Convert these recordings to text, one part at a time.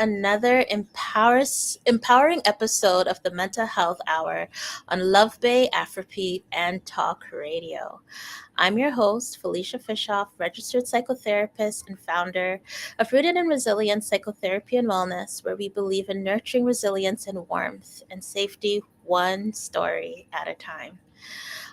another empowering episode of the Mental Health Hour on Love Bay, Afrobeat, and Talk Radio. I'm your host, Felicia Fishoff, registered psychotherapist and founder of Rooted in Resilience Psychotherapy and Wellness, where we believe in nurturing resilience and warmth and safety one story at a time.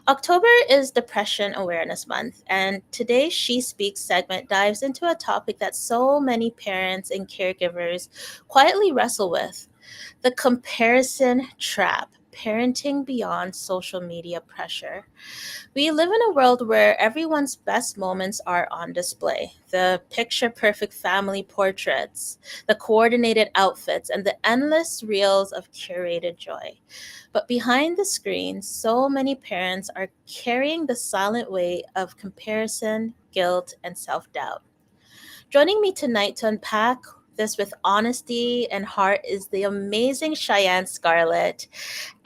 October is Depression Awareness Month, and today's She Speaks segment dives into a topic that so many parents and caregivers quietly wrestle with: the comparison trap. Parenting beyond social media pressure. We live in a world where everyone's best moments are on display: the picture perfect family portraits, the coordinated outfits, and the endless reels of curated joy. But behind the screen, so many parents are carrying the silent weight of comparison, guilt, and self doubt. Joining me tonight to unpack this with honesty and heart is the amazing Cheyenne Scarlett,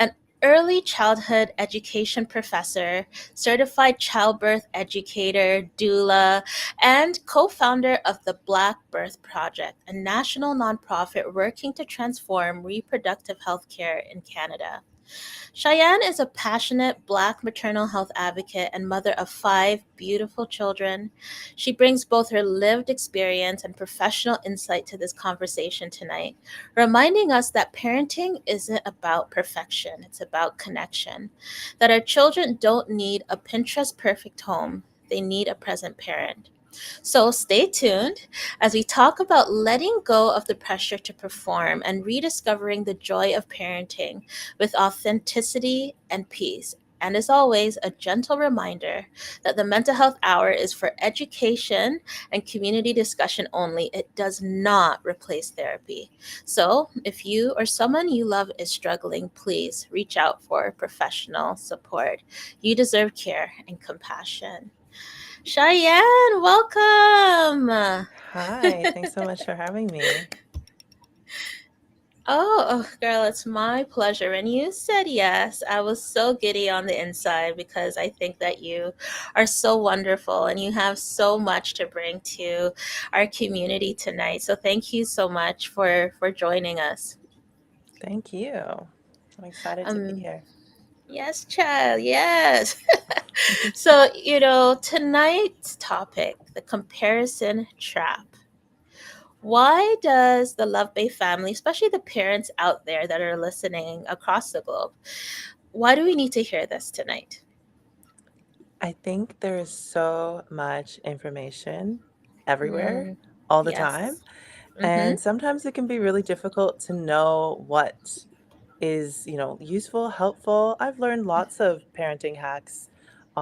an early childhood education professor, certified childbirth educator, doula, and co founder of the Black Birth Project, a national nonprofit working to transform reproductive health care in Canada. Cheyenne is a passionate Black maternal health advocate and mother of five beautiful children. She brings both her lived experience and professional insight to this conversation tonight, reminding us that parenting isn't about perfection, it's about connection. That our children don't need a Pinterest perfect home, they need a present parent. So stay tuned as we talk about letting go of the pressure to perform and rediscovering the joy of parenting with authenticity and peace. And as always, a gentle reminder that the Mental Health Hour is for education and community discussion only. It does not replace therapy. So if you or someone you love is struggling, please reach out for professional support. You deserve care and compassion. Cheyenne, welcome. Hi, thanks so much for having me. Girl, it's my pleasure. And you said yes. I was so giddy on the inside because I think that you are so wonderful and you have so much to bring to our community tonight. So thank you so much for joining us. Thank you. I'm excited to be Um, here. yes, child, yes. So, tonight's topic, the comparison trap. Why does the Love Bay family, especially the parents out there that are listening across the globe, why do we need to hear this tonight? I think there is so much information everywhere Mm, all the time, yes. Mm-hmm. and sometimes it can be really difficult to know what is, useful, helpful. I've learned lots of parenting hacks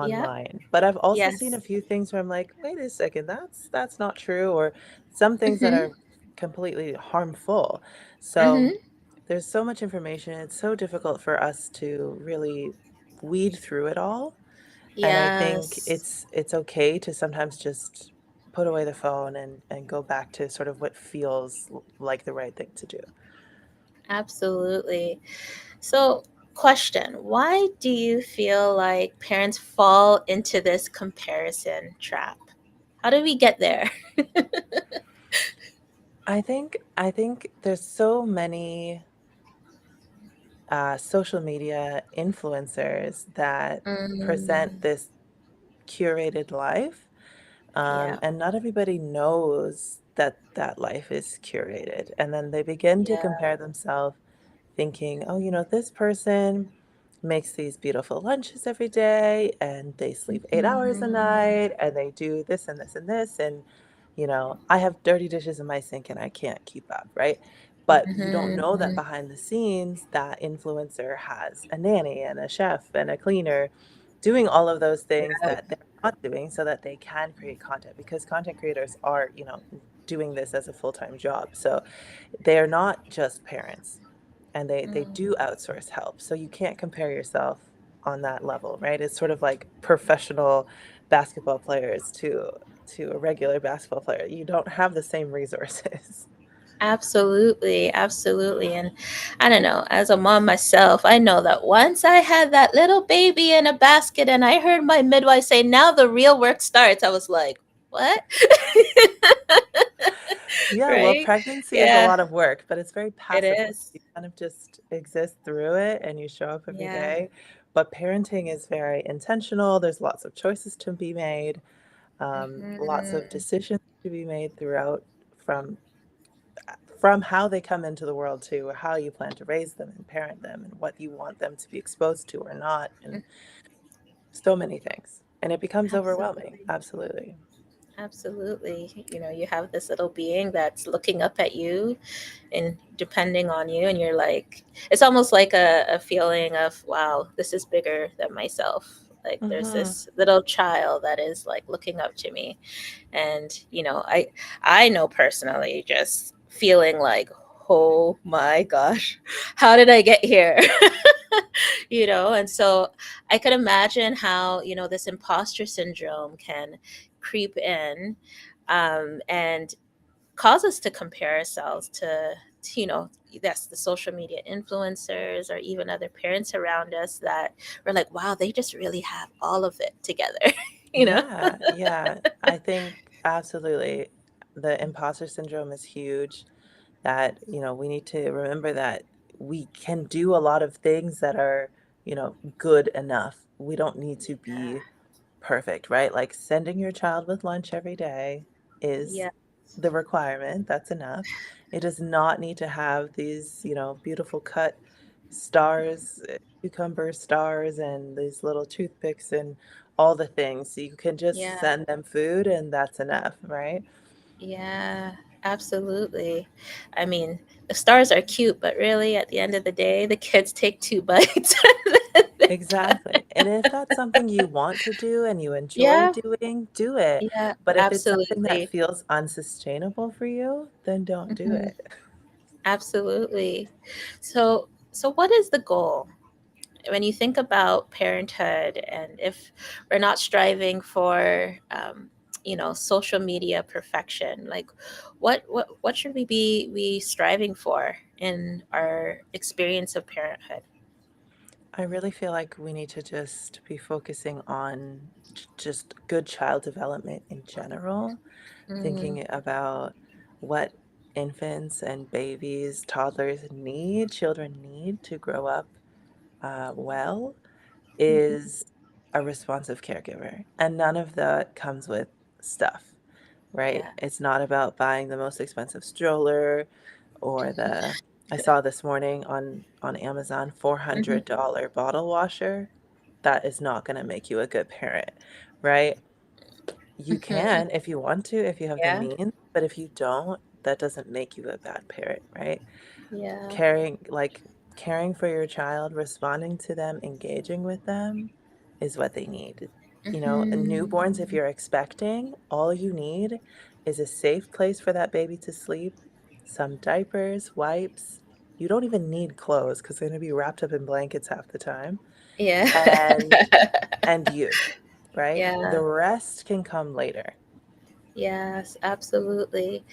Yep. online, but I've also seen a Yes. few things where I'm like, wait a second, that's not true, or some things that Mm-hmm. are completely harmful. So Mm-hmm. there's so much information. It's so difficult for us to really weed through it all. And I think Yes. it's okay to sometimes just put away the phone and go back to sort of what feels like the right thing to do. Absolutely. So, question: why do you feel like parents fall into this comparison trap? How do we get there? I think there's so many social media influencers that present Mm, this curated life, yeah. and not everybody knows that that life is curated. And then they begin to Yeah. compare themselves, thinking, oh, this person makes these beautiful lunches every day, and they sleep 8 hours a Mhm. night, and they do this and this and this. And, I have dirty dishes in my sink and I can't keep up, right? But you don't know that Mhm. behind the scenes, that influencer has a nanny and a chef and a cleaner doing all of those things that they're not doing so that they can create content, because content creators are, doing this as a full-time job. So they're not just parents, and they do Mm. outsource help. So you can't compare yourself on that level, right? It's sort of like professional basketball players to a regular basketball player. You don't have the same resources. Absolutely, absolutely. And I don't know, as a mom myself, I know that once I had that little baby in a basket and I heard my midwife say, now the real work starts, I was like, what? Yeah, well, right? pregnancy is a Yeah, lot of work, but it's very it passive work. is. You kind of just exist through it and you show up every Yeah. day. But parenting is very intentional. There's lots of choices to be made, lots of Hmm. decisions to be made throughout from from how they come into the world to how you plan to raise them and parent them and what you want them to be exposed to or not, and so many things. And it becomes overwhelming. Absolutely. Absolutely. Absolutely. You have this little being that's looking up at you and depending on you, and you're like, it's almost like a feeling of, wow, this is bigger than myself. Like there's Hmm. this little child that is like looking up to me. And I know personally just feeling like, oh my gosh, how did I get here? And so I could imagine how this imposter syndrome can creep in, and cause us to compare ourselves to that's the social media influencers or even other parents around us that we're like, wow, they just really have all of it together. you know Yeah, yeah. I think absolutely the imposter syndrome is huge. That, we need to remember that we can do a lot of things that are, good enough. We don't need to be perfect, right? Like sending your child with lunch every day is Yeah, the requirement. That's enough. It does not need to have these, beautiful cut stars, cucumber stars, and these little toothpicks and all the things. You can just yeah, send them food and that's enough, right? yeah, absolutely. I mean, the stars are cute, but really, at the end of the day, the kids take two bites. And then they're done. Exactly. And if that's something you want to do and you enjoy Yeah, doing, do it. yeah, But if it's something that absolutely. feels unsustainable for you, then don't do Hmm. it. Absolutely. So what is the goal when you think about parenthood, and if we're not striving for social media perfection, like what should we striving for in our experience of parenthood? I really feel like we need to just be focusing on just good child development in general, Mm, thinking about what infants and babies, toddlers need, children need to grow up well, mhm. is a responsive caregiver. And none of that comes with stuff, right? Yeah. It's not about buying the most expensive stroller or the I saw this morning on Amazon Mhm. $400 bottle washer. That is not going to make you a good parent, right? You Mhm. can if you want to, if you have the Yeah. means, but if you don't, that doesn't make you a bad parent, right? Yeah. Caring for your child, responding to them, engaging with them is what they need. Mhm. Newborns, if you're expecting, all you need is a safe place for that baby to sleep, some diapers, wipes. You don't even need clothes because they're going to be wrapped up in blankets half the time. Yeah. And you, right? The Yeah. rest can come later. Yes, absolutely.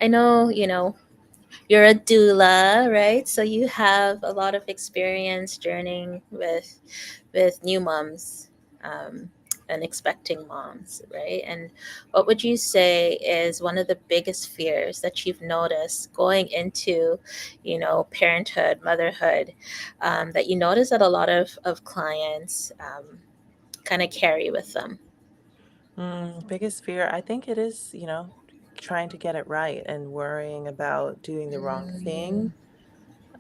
I know, you're a doula, right? So you have a lot of experience journeying with new moms, um, and expecting moms, right? And what would you say is one of the biggest fears that you've noticed going into, parenthood, motherhood, that you notice that a lot of clients kind of carry with them? Biggest fear, I think it is, trying to get it right and worrying about doing the wrong Mm, thing,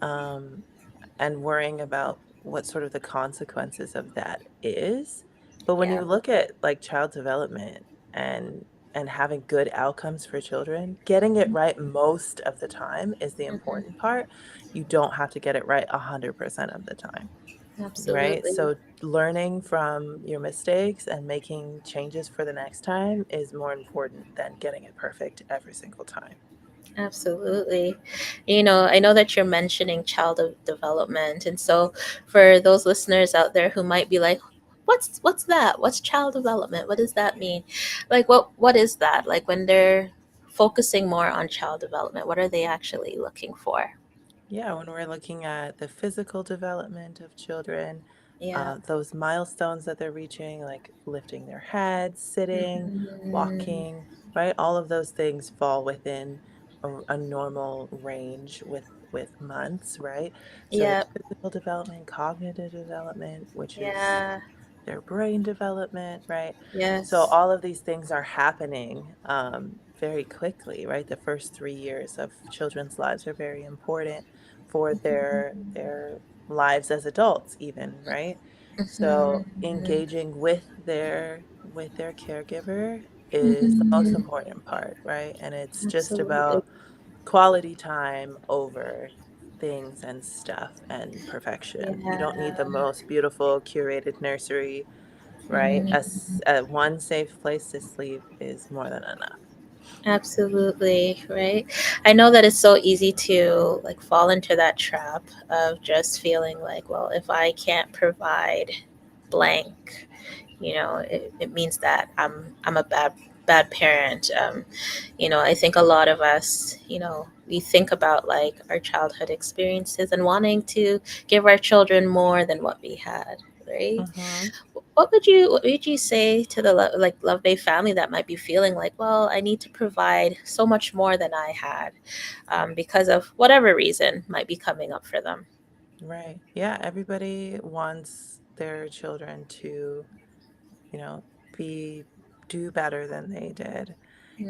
um, and worrying about what sort of the consequences of that is. But when yeah. you look at like child development and having good outcomes for children, getting it right most of the time is the Mhm. important part. You don't have to get it right 100% of the time. Right? Absolutely. So learning from your mistakes and making changes for the next time is more important than getting it perfect every single time. Absolutely. I know that you're mentioning development. And so for those listeners out there who might be like, what's that? What's child development? What does that mean? Like what is that? Like when they're focusing more on child development, what are they actually looking for? Yeah, when we're looking at the physical development of children, Yeah. those milestones that they're reaching, like lifting their heads, sitting, Mhm. walking, right? All of those things fall within. a normal range with months, right? So their Yep. physical development, cognitive development, which is Yeah. their brain development, right? So Yes. all of these things are happening very quickly, right? The first 3 years of children's lives are very important for their lives as adults, even, right? So Mm-hmm. engaging with their caregiver is the most Mm-hmm. important part, right? And it's just Absolutely. about quality time over things and stuff and perfection. You don't need Yeah. the most beautiful curated nursery, right? Mm-hmm. One safe place to sleep is more than enough. Absolutely, right? I know that it's so easy to like fall into that trap of just feeling like, well, if I can't provide blank, it means that I'm a bad parent. I think a lot of us, we think about like our childhood experiences and wanting to give our children more than what we had, right? Hmm. What would you say to the like Love Bay family that might be feeling like, well, I need to provide so much more than I had, because of whatever reason might be coming up for them? Right. Yeah. Everybody wants their children to, you know, be do better than they did.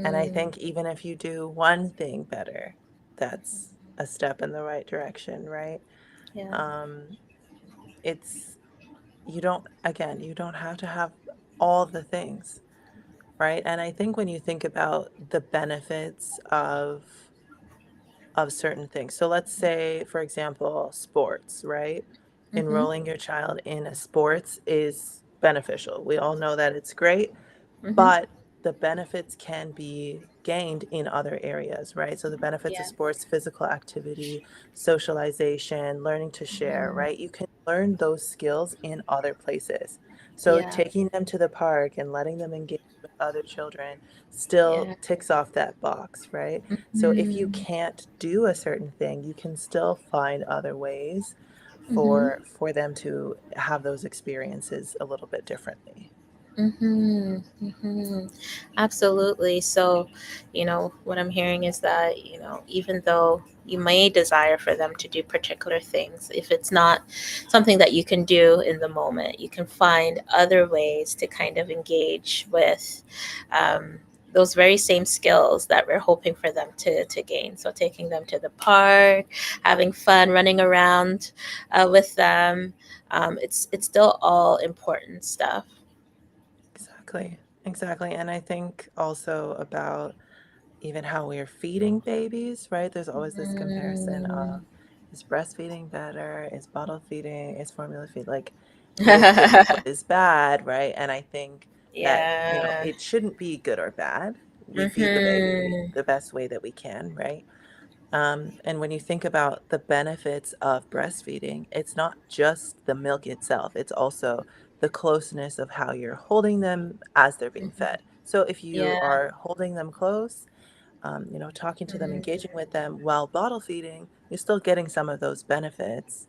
And I Mm, think even if you do one thing better, that's a step in the right direction, right? yeah. Um, it's you don't have to have all the things, right? And I think when you think about the benefits of certain things. So let's say, for example, sports, right? Mm-hmm. Enrolling your child in a sports is beneficial. We all know that it's great, Mm-hmm. but the benefits can be gained in other areas, right? So the benefits of Yeah. sports, physical activity, socialization, learning to share, Mm, right? You can learn those skills in other places. So yeah. taking them to the park and letting them engage with other children still Yeah. ticks off that box, right? So if you Mm-hmm. can't do a certain thing, you can still find other ways Mm-hmm. for them to have those experiences a little bit differently. Mm-hmm. Mm-hmm. Absolutely. So, what I'm hearing is that, even though you may desire for them to do particular things, if it's not something that you can do in the moment, you can find other ways to kind of engage with, um, those very same skills that we're hoping for them to gain. So, taking them to the park, having fun, running around with them, it's still all important stuff. Exactly. Exactly. And I think also about even how we're feeding babies, right? There's always this comparison Mm. of is breastfeeding better? Is bottle feeding? Is formula feed? Like, what is good and what is bad, right? And I think that, Yeah. it shouldn't be good or bad. We feed the baby Mm-hmm. the best way that we can, right? And when you think about the benefits of breastfeeding, it's not just the milk itself, it's also the closeness of how you're holding them as they're being Mm-hmm. fed. So if you Yeah. are holding them close, talking to them, Mm-hmm. engaging with them while bottle feeding, you're still getting some of those benefits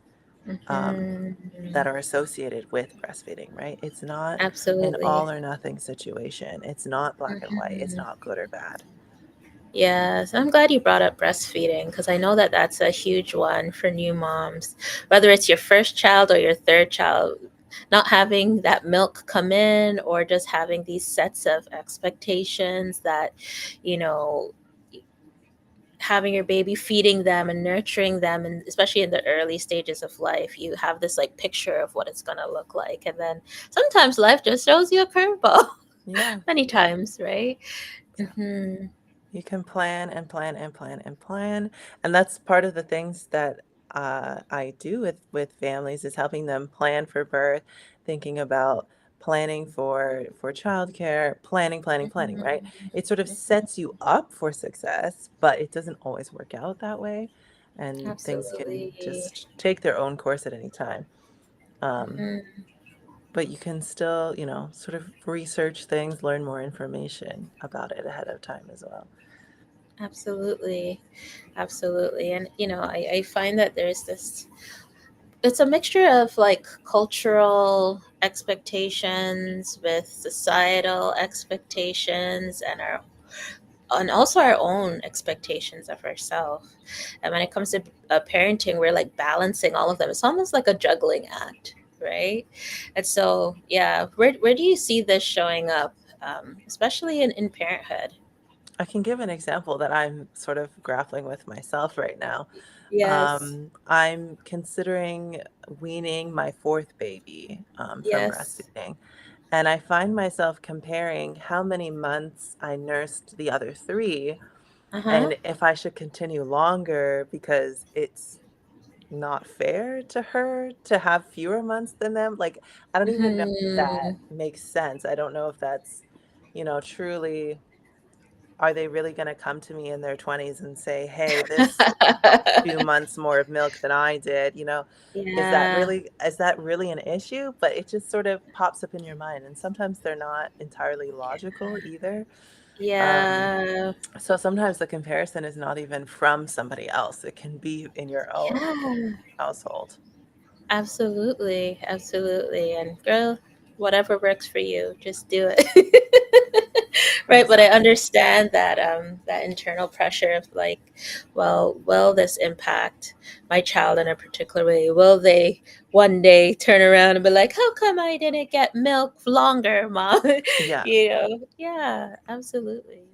um, Mm-hmm. that are associated with breastfeeding, right? It's not an Absolutely. all or nothing situation. It's not black and white. It's Mm-hmm. not good or bad. Yes, I'm glad you brought up breastfeeding because I know that that's a huge one for new moms. Whether it's your first child or your third child, not having that milk come in or just having these sets of expectations that, you know, having your baby, feeding them and nurturing them, and especially in the early stages of life, you have this like picture of what it's going to look like, and then sometimes life just shows you a curveball. Yeah. Many times, right? Yeah. Mm-hmm. You can plan and plan and plan and plan, and that's part of the things that I do with families is helping them plan for birth, thinking about planning for childcare, planning, right? It sort of sets you up for success, but it doesn't always work out that way, and things can Absolutely. just take their own course at any time. Um, Mm-hmm. but you can still, sort of research things, learn more information about it ahead of time as well. Absolutely. Absolutely. And, I find that there's this, it's a mixture of like cultural expectations with societal expectations and our and also our own expectations of ourselves. And when it comes to parenting, we're like balancing all of them. It's almost like a juggling act, right? And so, yeah, where do you see this showing up, especially in parenthood? I can give an example that I'm sort of grappling with myself right now. Yes. I'm considering weaning my fourth baby from Yes. breastfeeding. And I find myself comparing how many months I nursed the other three Uh huh. and if I should continue longer because it's not fair to her to have fewer months than them. Like, I don't even know if that Hmm. makes sense. I don't know if that's, truly, are they really going to come to me in their 20s and say, hey, this 2 months more of milk than I did? Yeah. Is that really an issue? But it just sort of pops up in your mind. And sometimes they're not entirely logical either. Um, Yeah. so sometimes the comparison is not even from somebody else. It can be in your own Yeah. household. Absolutely. Absolutely. And girl, whatever works for you, just do it. Right. But I Exactly. understand that that internal pressure of like, well, will this impact my child in a particular way? Will they one day turn around and be like, how come I didn't get milk longer, mom? Yeah, Yeah, absolutely.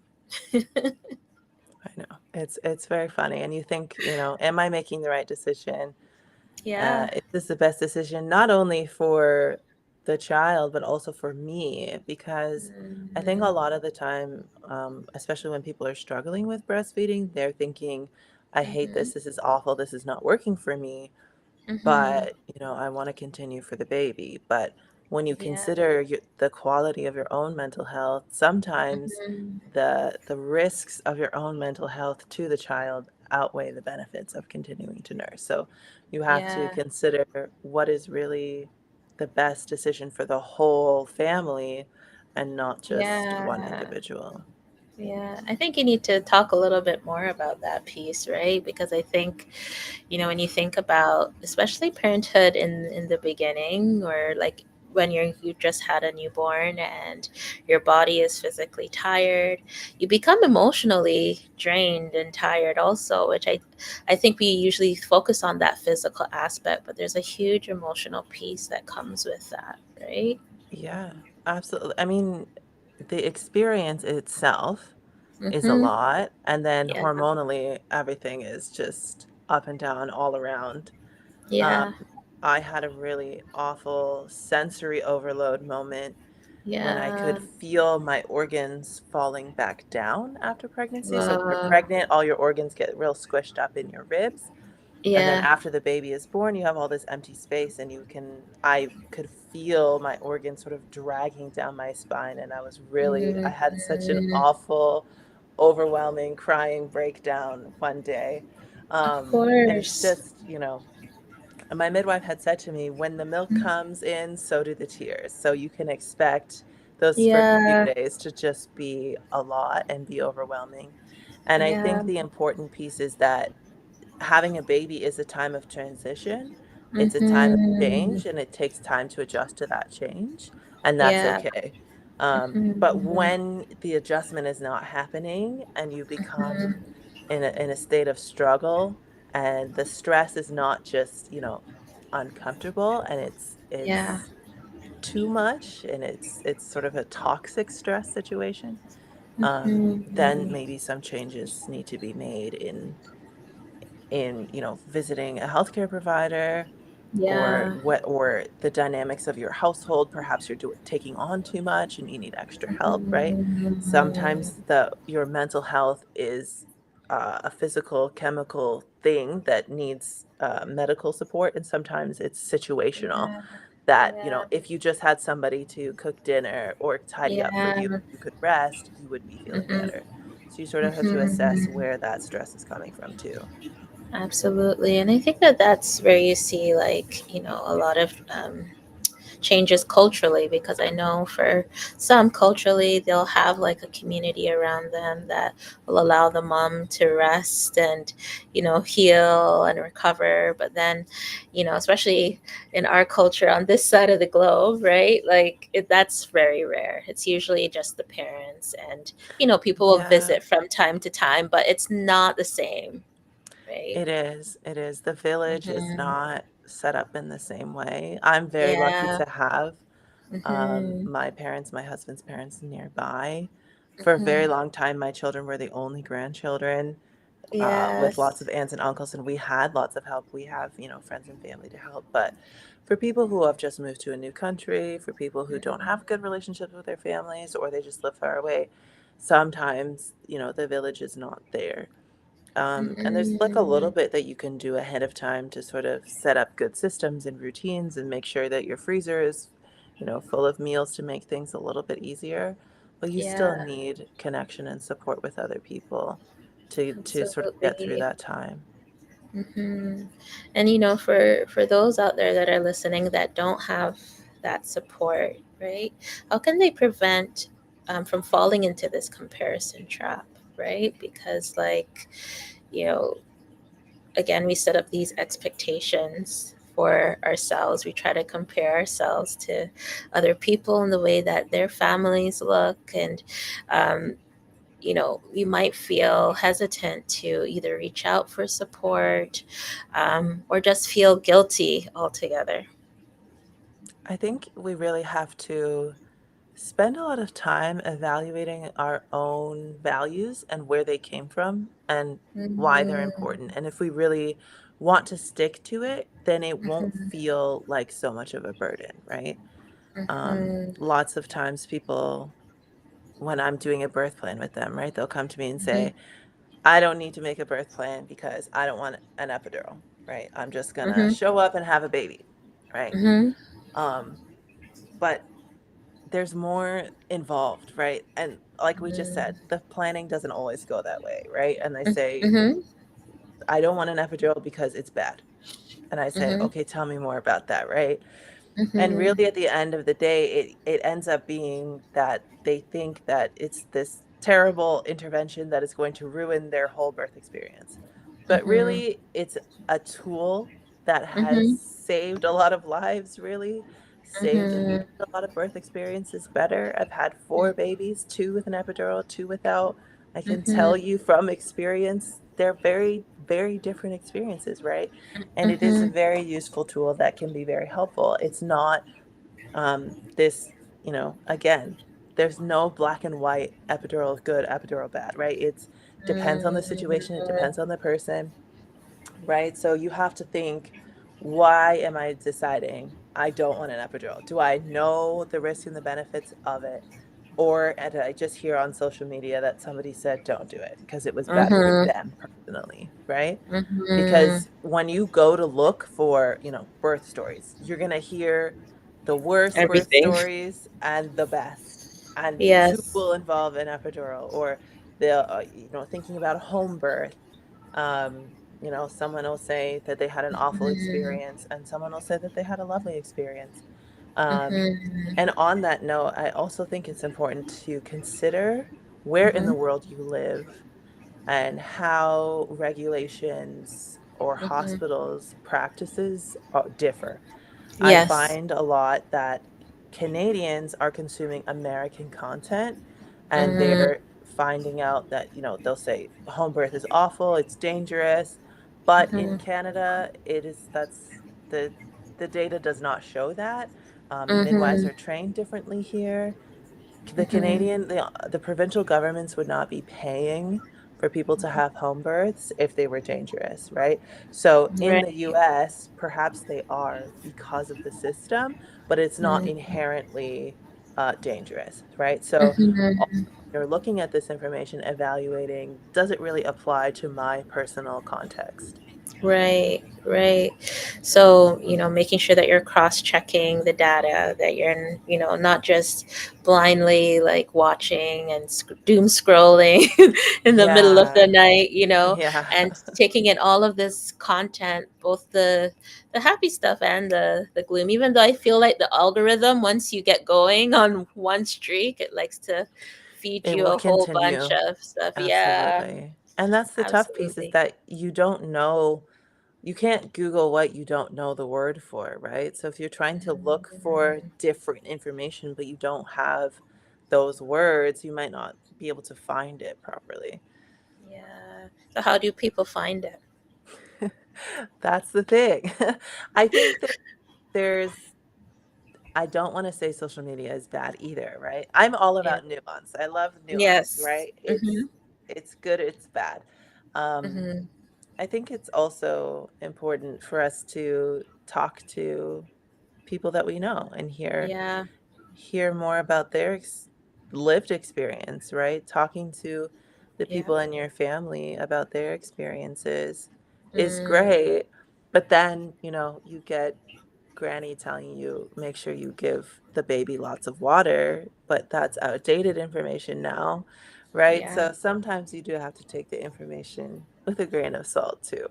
I know. It's very funny. And you think, am I making the right decision? Yeah. Is this the best decision, not only for the child, but also for me? Because I think a Mhm. lot of the time, especially when people are struggling with breastfeeding, they're thinking, I hate Mhm. this. This is awful. This is not working for me. Mhm. But I want to continue for the baby. But when you Yeah. consider the quality of your own mental health, sometimes Mhm. the risks of your own mental health to the child outweigh the benefits of continuing to nurse. So you have to Yeah. consider what is really the best decision for the whole family and not just one Yeah. individual. Yeah. I think you need to talk a little bit more about that piece, right? Because I think, when you think about especially parenthood in the beginning, or like when you just had a newborn and your body is physically tired, you become emotionally drained and tired also, which I think we usually focus on that physical aspect, but there's a huge emotional piece that comes with that, right? Yeah, absolutely. I mean, the experience itself is a Mm-hmm. lot, and then Yeah. hormonally, everything is just up and down all around. Um, Yeah. I had a really awful sensory overload moment when I Yeah. could feel my organs falling back down after pregnancy. So when you're uh, pregnant, all your organs get real squished up in your ribs. And then yeah. after the baby is born, you have all this empty space, and I could feel my organs sort of dragging down my spine. And I had such an Mhm. awful, overwhelming crying breakdown one day. Of And it's course. just, my midwife had said to me, when the milk comes in, so do the tears. So you can expect those first few Yeah. days to just be a lot and be overwhelming. And I Yeah. think the important piece is that having a baby is a time of transition. It's a time of Mhm. change, and it takes time to adjust to that change, and that's Yeah. okay. But Mhm. when the adjustment is not happening and you become Mhm. in a state of struggle, and the stress is not just, uncomfortable, and Yeah. it's too much, and it's sort of a toxic stress situation, then Mhm. maybe some changes need to be made in visiting a healthcare provider, or Yeah. the dynamics of your household. Perhaps you're taking on too much and you need extra help, right? Mhm. Sometimes the your mental health is a physical chemical thing that needs medical support, and sometimes it's situational, Yeah. that Yeah. if you just had somebody to cook dinner or tidy up for you, Yeah. you could rest, you would be feeling Mhm. better. So you sort of have to assess Mhm. where that stress is coming from too. Absolutely. And I think that that's where you see, like, a lot of changes culturally, because I know for some culturally they'll have like a community around them that will allow the mom to rest and, heal and recover. But then, especially in our culture on this side of the globe, right? Like that's very rare. It's usually just the parents, and people will Yeah, visit from time to time, but it's not the same, right? it is. It is. The village is Hmm. not set up in the same way. I'm very lucky Yeah. to have Hmm. my parents, my husband's parents nearby. For a very Hmm. long time, my children were the only grandchildren, with lots Yes. of aunts and uncles, and we had lots of help. We have, friends and family to help. But for people who have just moved to a new country, for people who don't have good relationships with their families, or they just live far away, sometimes, the village is not there. And there's like a little Hmm. bit that you can do ahead of time to sort of set up good systems and routines and make sure that your freezer is, full of meals to make things a little bit easier. But you still Yeah, need connection and support with other people to sort of get through absolutely. that time. Hmm. And for those out there that are listening that don't have that support, right? How can they prevent from falling into this comparison trap, right? Because, like, you know, again, we set up these expectations for ourselves. We try to compare ourselves to other people in the way that their families look, and um, we might feel hesitant to either reach out for support, or just feel guilty altogether. I think we really have to spend a lot of time evaluating our own values and where they came from and why they're Mm-hmm. important. And if we really want to stick to it, then it won't Mm-hmm. feel like so much of a burden, right? Mm-hmm. Lots of times people, when I'm doing a birth plan with them, right, they'll come to me and say, I don't need to make a birth plan because I don't want an epidural, right? I'm just gonna Mm-hmm. show up and have a baby, right? Mm-hmm. Um, but there's more involved, right? And like we just said, the planning doesn't always go that way, right? And they say, Mm-hmm. I don't want an epidural because it's bad. And I say, Mm-hmm. okay, tell me more about that, right? And Mm-hmm. really at the end of the day, it ends up being that they think that it's this terrible intervention that is going to ruin their whole birth experience. But Mm-hmm. really, it's a tool that has Mm-hmm. saved a lot of lives, really saved and Mm-hmm. made a lot of birth experiences better. I've had 4 babies, 2 with an epidural, 2 without. I can tell Mm-hmm. you from experience, they're very, very different experiences, right? And it is a Mm-hmm. very useful tool that can be very helpful. It's not this, again, there's no black and white epidural good, epidural bad, right? It's depends on the situation, it depends on the person, right? So you have to think, why am I deciding I don't want an epidural? Do I know the risks and the benefits of it? Or did I just hear on social media that somebody said don't do it because it was bad for Mm-hmm. them personally, right? Mm-hmm. Because when you go to look for, birth stories, you're going to hear the worst birth Everything. stories and the best. And 2 Yes. will involve an epidural, or the, thinking about a home birth. Um, someone will say that they had an awful Mm-hmm. experience, and someone will say that they had a lovely experience. Um, Mm-hmm. and on that note, I also think it's important to consider where in Mm-hmm. the world you live and how regulations or Mm-hmm. hospitals' practices differ. I Yes. find a lot that Canadians are consuming American content and Mm-hmm. they're finding out that, they'll say home birth is awful, it's dangerous. But in Mm-hmm. Canada, the the data does not show that. Midwives Mm-hmm. are trained differently here. Mm-hmm. The provincial governments would not be paying for people to have home births if they were dangerous, right? So in Right. the US, perhaps they are because of the system, but it's not Mm-hmm. inherently dangerous, right? So also Mm-hmm. when you're looking at this information, evaluating, does it really apply to my personal context? Right, right. So, making sure that you're cross-checking the data, that you're, not just blindly like watching and doom scrolling in the middle of the Yeah. night, Yeah. and taking in all of this content, both the happy stuff and the gloom. Even though I feel like the algorithm, once you get going on one streak, it likes to feed It you will a whole bunch continue. of stuff. Yeah, Absolutely. And that's the tough piece, is absolutely. that you don't know, you can't Google what you don't know the word for, right? So if you're trying to look for Mhm. different information, but you don't have those words, you might not be able to find it properly. Yeah. So how do people find it? That's the thing. I think that there's, I don't want to say social media is bad either, right? I'm all Yeah. about nuance. I love nuance, Yes. right? Mhm. It's good, it's bad. Um, Mhm. I think it's also important for us to talk to people that we know and Yeah. hear more about their lived experience, right? Talking to the Yeah. people in your family about their experiences is Mm. great. But then, you get granny telling you, make sure you give the baby lots of water, but that's outdated information now, right? Yeah. So sometimes you do have to take the information with a grain of salt too.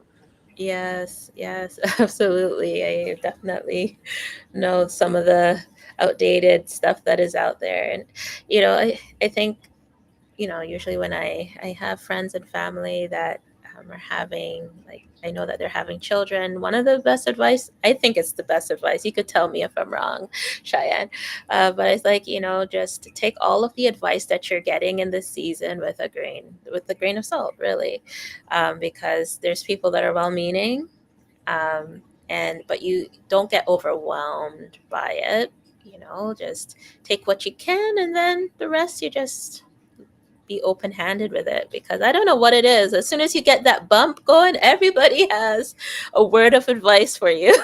Yes. Yes. Absolutely. I definitely know some of the outdated stuff that is out there, and I think usually when I have friends and family that are having, like, I know that they're having children, one of the best advice, I think it's the best advice, you could tell me if I'm wrong, Cheyenne, but it's like, just take all of the advice that you're getting in this season with a grain of salt, really, because there's people that are well-meaning, um, and but you don't get overwhelmed by it, just take what you can, and then the rest you just be open handed with it, because I don't know what it is. As soon as you get that bump going, everybody has a word of advice for you.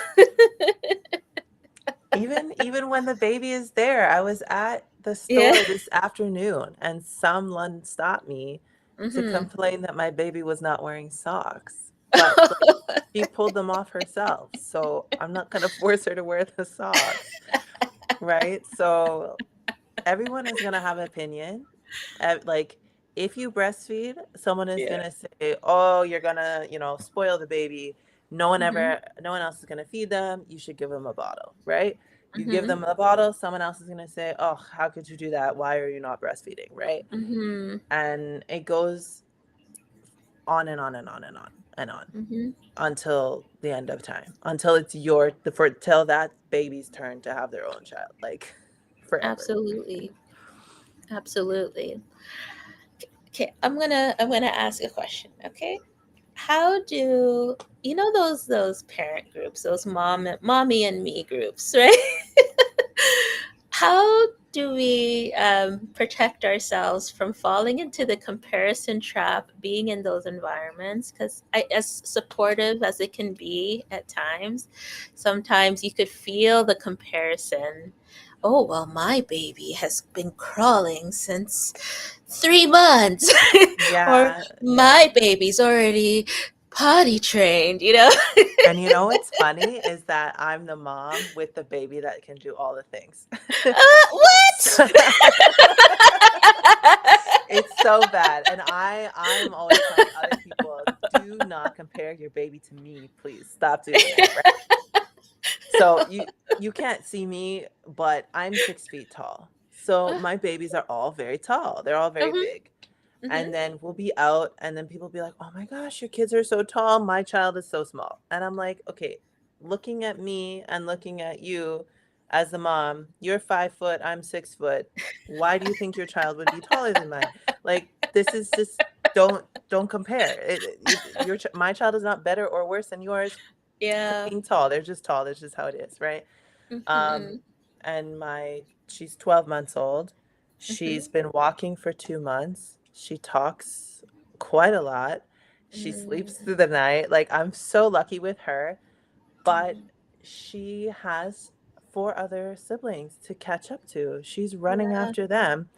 Even when the baby is there, I was at the Yeah. store this afternoon and someone stopped me to Hmm. complain that my baby was not wearing socks. But like, she pulled them off herself, so I'm not gonna force her to wear the socks, right? So everyone is going to have an opinion. Like, if you breastfeed, someone is going Yeah. to say, "Oh, you're going to, spoil the baby. Hmm. No one else is going to feed them. You should give them a bottle," right? You give Hmm. them a bottle, someone else is going to say, "Oh, how could you do that? Why are you not breastfeeding?" Right? Hmm. And it goes on and on and on and on and on Hmm. until the end of time, until it's till that baby's turn to have their own child, like forever. Absolutely. Absolutely. Okay, I'm gonna ask a question. Okay, how do those parent groups, those mommy and me groups, right? How do we protect ourselves from falling into the comparison trap being in those environments? Because as supportive as it can be at times, sometimes you could feel the comparison. Oh, well, my baby has been crawling since 3 months, or Yeah, yeah. my baby's already potty trained. And what's funny is that I'm the mom with the baby that can do all the things. What? So- it's so bad. And I'm always telling other people, do not compare your baby to me, please. Stop doing it, right? So you can't see me, but I'm 6 feet tall. So my babies are all very tall. They're all very Mhm, big. And mhm. then we'll be out, and then people be like, "Oh my gosh, your kids are so tall. My child is so small." And I'm like, "Okay, looking at me and looking at you as the mom, you're 5 foot, I'm 6 foot. Why do you think your child would be taller than mine? Like, this is just, don't compare. My child is not better or worse than yours for Yeah. being tall. They're just tall. That's just how it is, right?" Um, Mhm, and she's 12 months old. mhm, She's been walking for 2 months. She talks quite a lot. She sleeps mm, through the night. Like, I'm so lucky with her, but mhm. she has four other siblings to catch up to. She's running Yeah, after them.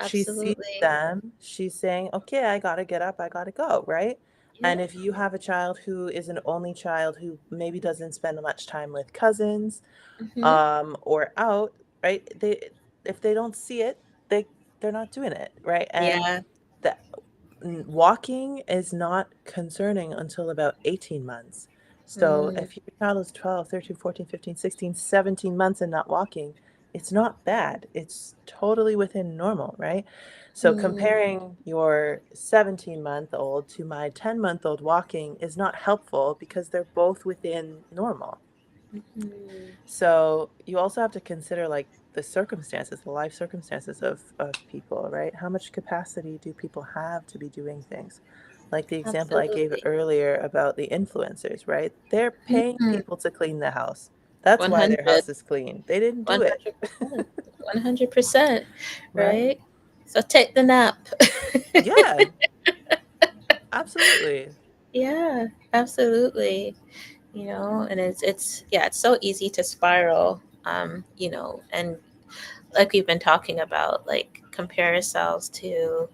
She sees absolutely. them. She's saying, "Okay, I gotta get up. I gotta go," right? And Yeah. if you have a child who is an only child who maybe doesn't spend much time with cousins, Mm-hmm. or out, right? If they don't see it, they're not doing it, right? And Yeah. the walking is not concerning until about 18 months. So Mm, if your child is 12, 13, 14, 15, 16, 17 months and not walking, it's not bad. It's totally within normal, right? So mm, comparing your 17-month-old to my 10-month-old walking is not helpful because they're both within normal. mm, So you also have to consider like the circumstances, the life circumstances of people, right? How much capacity do people have to be doing things? Like the example I gave absolutely. earlier about the influencers, right? They're paying Mm, people to clean the house. That's why their 100. house is clean. They didn't do it, 100%. 100%. right? Right? So take the nap. Yeah, absolutely. Yeah, absolutely. And it's yeah, it's so easy to spiral, and like we've been talking about, like compare ourselves to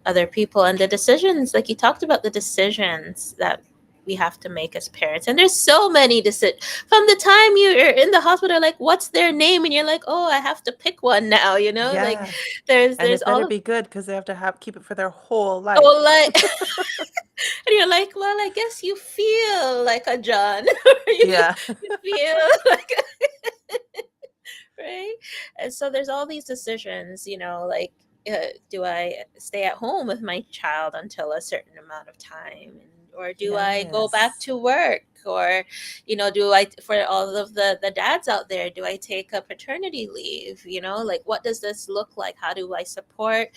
other people and the decisions, like you talked about the decisions that we have to make as parents. And there's so many decisions from the time you're in the hospital, like what's their name, and you're like, oh, I have to pick one now, like Yeah. there's And there's it better all of be good because they have to have keep it for their whole life. oh, like and you're like, well, I guess you feel like a John, or Yeah. you feel like right? And so there's all these decisions, like, do I stay at home with my child until a certain amount of time? Or do I go back Yes. to work? Or, do I, for all of the dads out there, do I take a paternity leave? Like, what does this look like? How do I support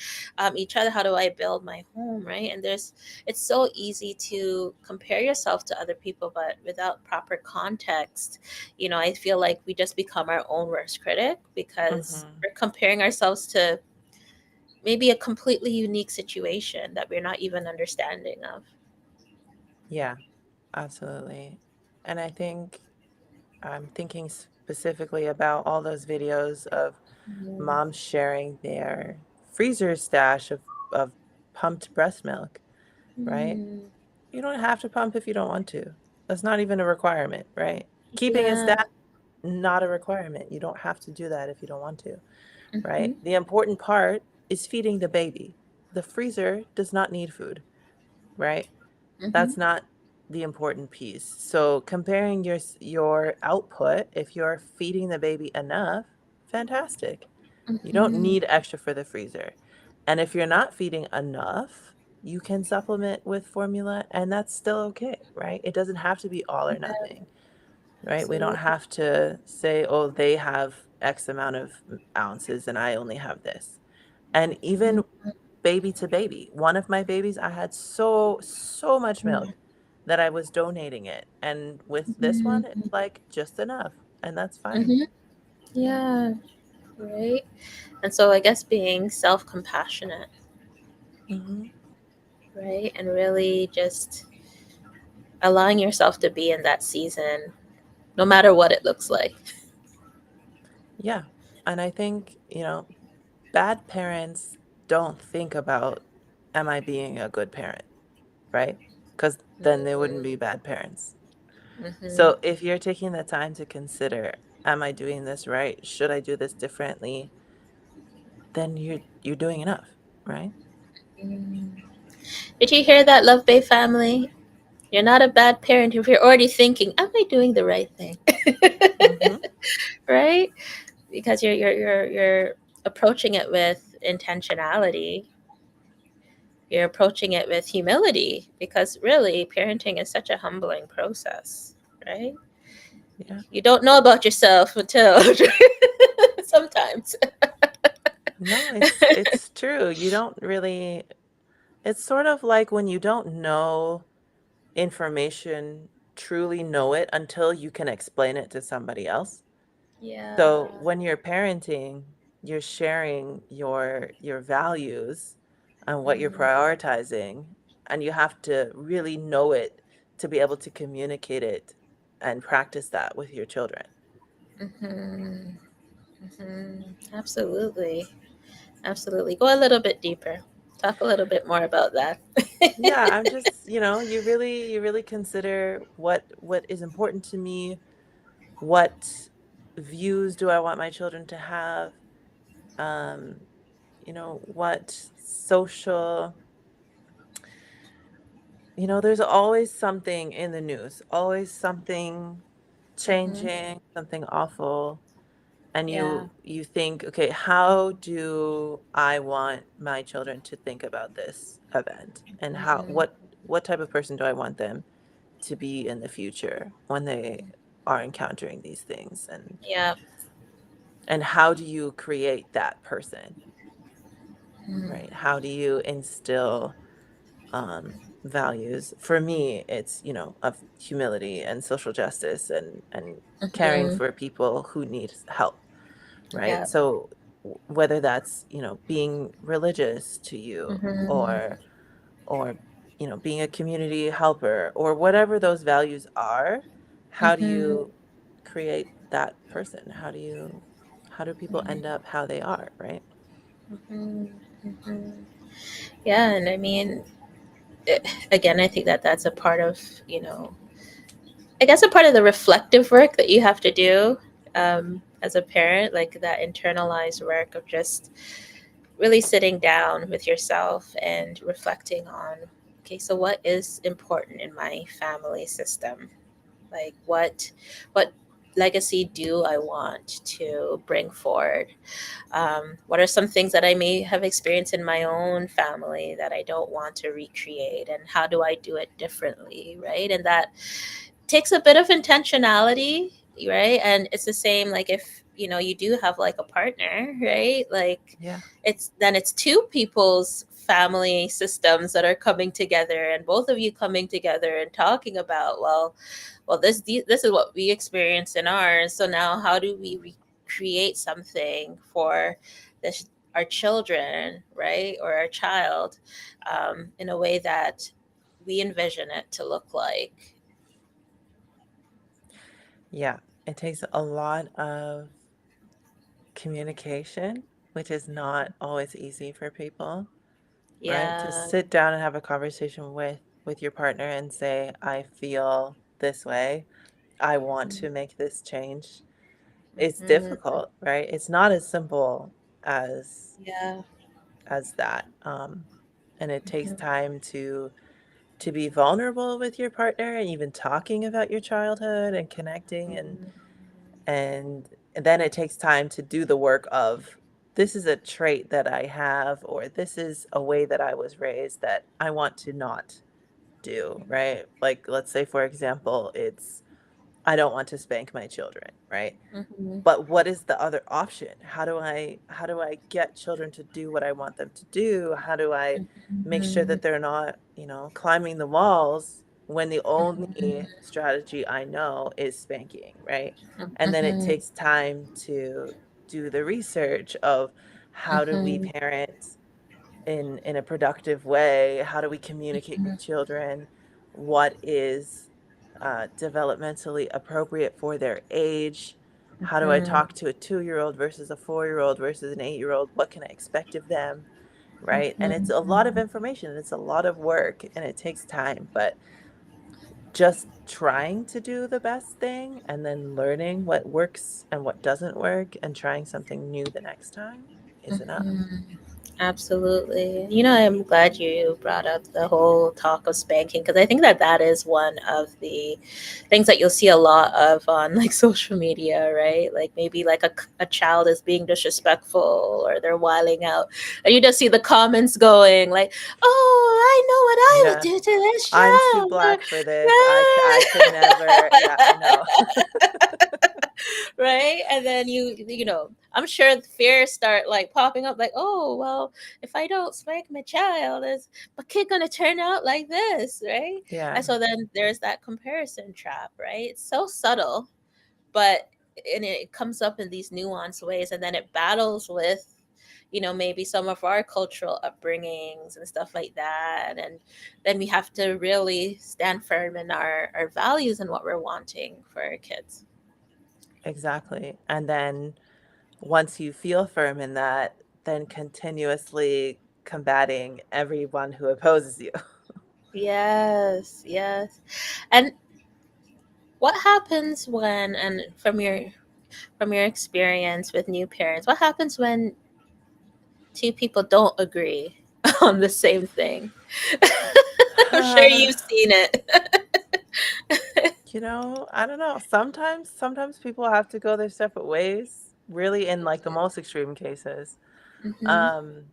each other? How do I build my home? Right. And it's so easy to compare yourself to other people, but without proper context, I feel like we just become our own worst critic because Mhm. we're comparing ourselves to maybe a completely unique situation that we're not even understanding of. Yeah, absolutely. And I think I'm thinking specifically about all those videos of Mm, moms sharing their freezer stash of pumped breast milk, right? mm, You don't have to pump if you don't want to. That's not even a requirement, right? Keeping a yeah. stash, not a requirement. You don't have to do that if you don't want to, Hmm. right? The important part is feeding the baby. The freezer does not need food, right? Hmm. That's not the important piece. So comparing your output, if you're feeding the baby enough, fantastic. You don't Hmm. need extra for the freezer. And if you're not feeding enough, you can supplement with formula and that's still okay, right? It doesn't have to be all or nothing, right? We don't Absolutely. have to say, "Oh, they have X amount of ounces and I only have this." And even baby to baby. One of my babies, I had so much milk that I was donating it. And with this one, it's Hmm. like just enough, and that's fine. Hmm. Yeah. Right. And so I guess being self-compassionate, Hmm. right, and really just allowing yourself to be in that season, no matter what it looks like. Yeah. And I think, bad parents don't think about, am I being a good parent, right? Because then they wouldn't be bad parents. Hmm. So if you're taking the time to consider, am I doing this right? Should I do this differently? Then you're doing enough, right? Did you hear that, Love Bay family? You're not a bad parent if you're already thinking, "Am I doing the right thing?" Mm-hmm. Right? Because you're approaching it with intentionality. You're approaching it with humility because really, parenting is such a humbling process, right? Yeah. You don't know about yourself until sometimes. No, it's true. You don't really it's sort of like when you don't know information, truly know it until you can explain it to somebody else. So Yeah. when you're parenting, you're sharing your values and what you're Mm-hmm. prioritizing, and you have to really know it to be able to communicate it and practice that with your children. Mm-hmm. Absolutely. Absolutely. Go a little bit deeper. Talk a little bit more about that. Yeah, I'm just, you really consider what is important to me, what views do I want my children to have, um, what social, there's always something in the news, always something Hmm. changing, something awful. And Yeah. you think, okay, how do I want my children to think about this event? And how Hmm. what type of person do I want them to be in the future when they are encountering these things? Yeah. And how do you create that person, Mm-hmm. right? How do you instill values? For me, it's, of humility and social justice and caring Hmm. for people who need help, right? Yeah. So whether that's, being religious to you, Hmm. or being a community helper, or whatever those values are, how do Hmm. you create that person? How do people end up how they are, right? Hmm. Hmm. Yeah, and I mean, again, I think that that's a part of, I guess a part of the reflective work that you have to do as a parent, like that internalized work of just really sitting down with yourself and reflecting on, okay, so what is important in my family system? Like what legacy do I want to bring forward? What are some things that I may have experienced in my own family that I don't want to recreate, and how do I do it differently, right? And that takes a bit of intentionality, right? And it's the same like if you do have like a partner, right? Like Yeah. it's two people's family systems that are coming together, and both of you coming together and talking about, well, this is what we experienced in ours, so now how do we recreate something for this our children, right, or our child, in a way that we envision it to look like. Yeah, it takes a lot of communication, which is not always easy for people, right? To Yeah. sit down and have a conversation with your partner and say, I feel this way, I want to make this change. It's Mm-hmm. difficult, right? It's not as simple as Yeah. that. And it takes Mhm. time to be vulnerable with your partner, and even talking about your childhood and connecting, and then it takes time to do the work of, this is a trait that I have, or this is a way that I was raised that I want to not do, right? Like, let's say, for example, it's, I don't want to spank my children, right? Mhm. But what is the other option? How do I get children to do what I want them to do? How do I make sure Mhm. that they're not, climbing the walls when the Mhm. only strategy I know is spanking, right? And then it Mhm. takes time to do the research of, how do we Mhm. parent in a productive way? How do we communicate with children? What is developmentally appropriate for their age? How do I Mhm. talk to a 2-year-old versus a 4-year-old versus an 8-year-old? What can I expect of them? Right. And it's Mhm. a lot of information, and it's a lot of work, and it takes time, but just trying to do the best thing and then learning what works and what doesn't work and trying something new the next time is enough. Mhm. Absolutely. I'm glad you brought up the whole talk of spanking, because I think that that is one of the things that you'll see a lot of on like social media, right? Like maybe like a child is being disrespectful or they're wiling out. And you just see the comments going like, oh, I know what I would Yeah. do to this I'm too child. black for this. I could never. Yeah, I know. Right, and then I'm sure fears start like popping up like, oh well, if I don't spank my child, is my kid gonna turn out like this, right? Yeah, And so then there's that comparison trap, right? It's so subtle, but and it comes up in these nuanced ways, and then it battles with maybe some of our cultural upbringings and stuff like that, and then we have to really stand firm in our values and what we're wanting for our kids. exactly. And then once you feel firm in that, then continuously combating everyone who opposes you. Yes, yes. And what happens when, and from your experience with new parents, what happens when two people don't agree on the same thing? I'm sure you've seen it. I don't know. Sometimes people have to go their separate ways, really in like the most extreme cases. Hmm. Um,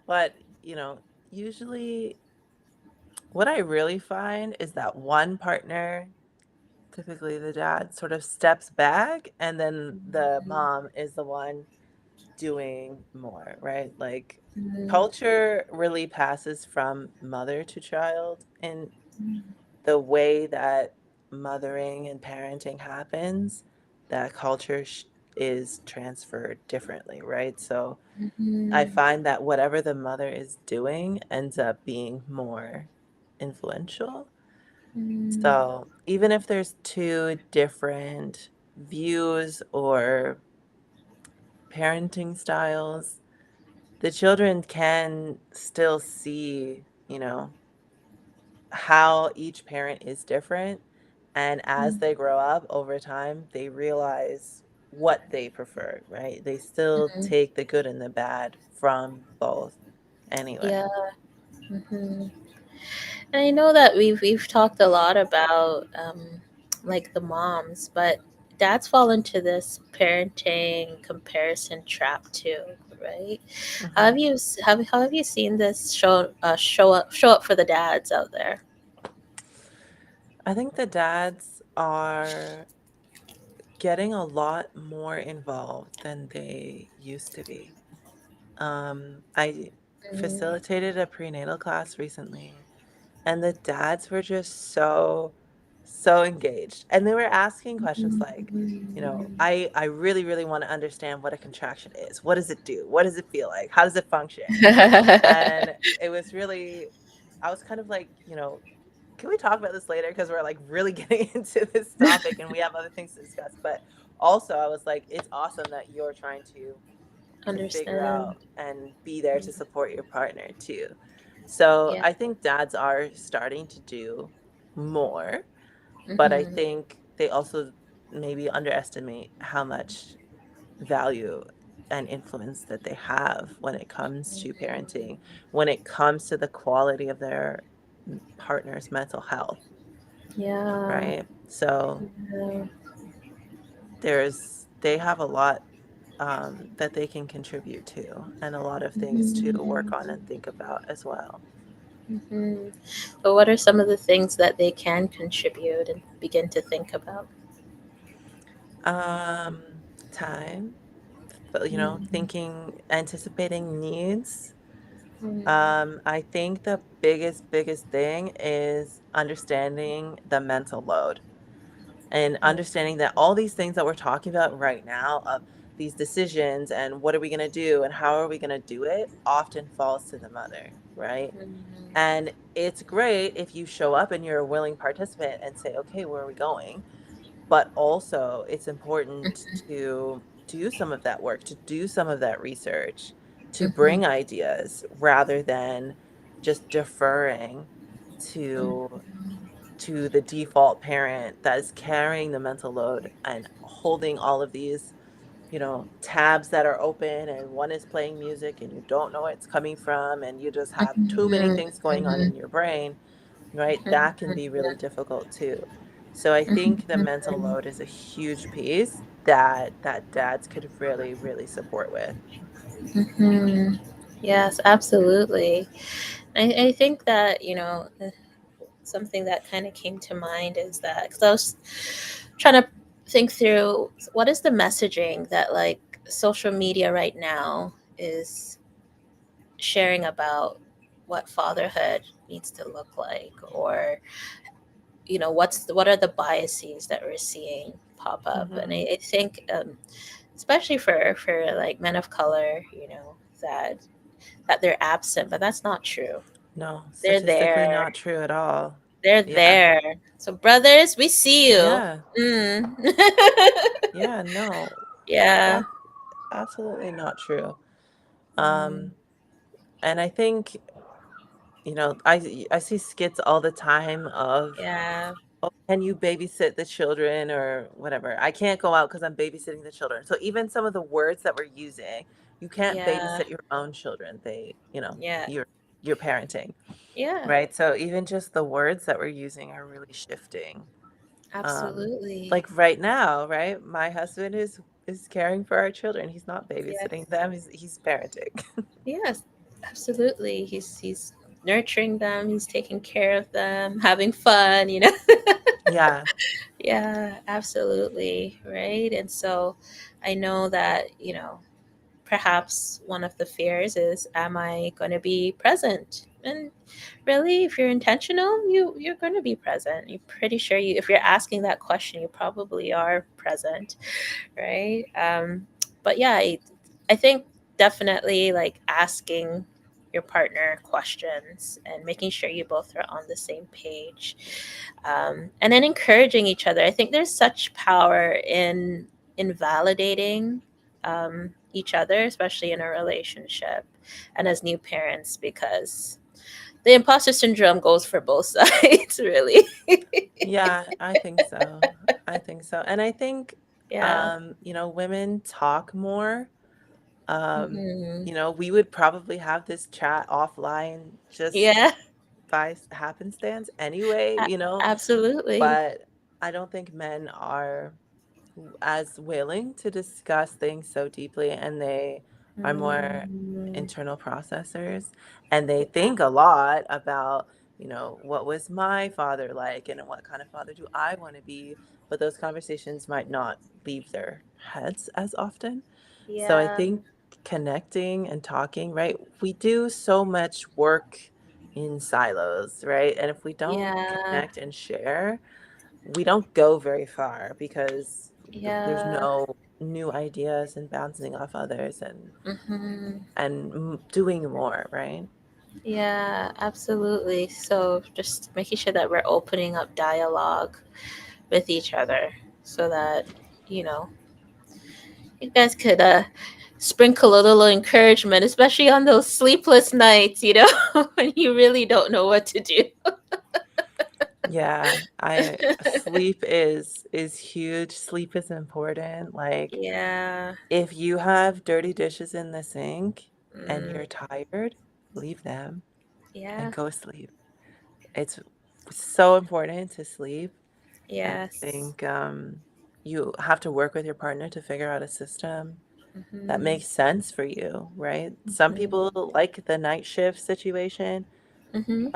but, you know, usually what I really find is that one partner, typically the dad, sort of steps back and then the mom is the one doing more, right? Like culture really passes from mother to child in the way that mothering and parenting happens, that culture is transferred differently, right? So I Hmm. find that whatever the mother is doing ends up being more influential. Hmm. So even if there's two different views or parenting styles, the children can still see, how each parent is different. And as they grow up over time, they realize what they prefer, right? They still Hmm. take the good and the bad from both Yeah. anyway. Hmm. And I know that we've talked a lot about like the moms, but dads fall into this parenting comparison trap too, right? Hmm. How have you seen this show up for the dads out there? I think the dads are getting a lot more involved than they used to be. I Mm. facilitated a prenatal class recently, and the dads were just so engaged. And they were asking questions like, I really, really want to understand what a contraction is. What does it do? What does it feel like? How does it function? And it was really, I was kind of like, can we talk about this later? Because we're like really getting into this topic and we have other things to discuss. But also, I was like, it's awesome that you're trying to figure Understand. out and be there to support your partner too. So Yeah. I think dads are starting to do more, but I Hmm. think they also maybe underestimate how much value and influence that they have when it comes to parenting, when it comes to the quality of their partner's mental health, Yeah. right? So Yeah. they have a lot that they can contribute to and a lot of things to work Mhm. on and think about as well. Mhm. But what are some of the things that they can contribute and begin to think about? Um, Time, but Mhm. thinking, anticipating needs. Mhm. I think the biggest thing is understanding the mental load and understanding that all these things that we're talking about right now of these decisions and what are we going to do and how are we going to do it often falls to the mother, right? Mhm. And it's great if you show up and you're a willing participant and say, okay, where are we going? But also, it's important to do some of that work, to do some of that research, to Mhm. bring ideas rather than just deferring Mhm. to the default parent that is carrying the mental load and holding all of these, tabs that are open and one is playing music and you don't know where it's coming from and you just have too many Mhm. things going on Mhm. in your brain, right? That can Mhm. be really difficult too. So I think the mental Mhm. load is a huge piece that dads could really, really support with. Mhm. Yes, absolutely. I think that, something that kind of came to mind is that, because I was trying to think through what is the messaging that like social media right now is sharing about what fatherhood needs to look like, or what are the biases that we're seeing pop up. And Hmm. I think especially for like men of color, that they're absent, but that's not true. No, They're statistically there. not true at all. They're Yeah. there. So brothers, we see you. Yeah. Mm. Yeah. No, Yeah. absolutely not true. Mm. Um, And I think, I see skits all the time of, Yeah. "Oh, can you babysit the children?" or whatever. "I can't go out because I'm babysitting the children." So even some of the words that we're using, you can't Yeah. babysit your own children. Yeah. You're parenting, Yeah. right? So even just the words that we're using are really shifting. Absolutely. Like right now, right? My husband is caring for our children. He's not babysitting Yes. them. He's parenting. Yes. Absolutely. He's nurturing them. He's taking care of them, having fun. Yeah. Yeah. Absolutely. Right. And so, I know that perhaps one of the fears is, am I going to be present? And really, if you're intentional, you're going to be present. You're pretty sure if you're asking that question, you probably are present, right? But yeah, I think definitely like asking your partner questions and making sure you both are on the same page, and then encouraging each other. I think there's such power in validating each other, especially in a relationship and as new parents, because the imposter syndrome goes for both sides, really. Yeah, I think so. I think so. And I think, Yeah. women talk more. Um, Hmm. we would probably have this chat offline just Yeah. by happenstance anyway, A- absolutely. but I don't think men are as willing to discuss things so deeply, and they are more Mm, internal processors, and they think a lot about, what was my father like and what kind of father do I want to be, but those conversations might not leave their heads as often. So I yeah. think connecting and talking, right? We do so much work in silos, right? And if we don't Yeah. connect and share, we don't go very far because there's Yeah. no new ideas and bouncing off others and Hmm. doing more, right? Yeah, absolutely. So just making sure that we're opening up dialogue with each other so that, you know, you guys could sprinkle a little encouragement, especially on those sleepless nights, when you really don't know what to do. Yeah, I sleep is huge. Sleep is important. Like Yeah. if you have dirty dishes in the sink and Mm, you're tired, leave them and yeah. go sleep. It's so important to sleep. And I Yes. think you have to work with your partner to figure out a system that Hmm. makes sense for you, right? Some people like the night shift situation, Hmm.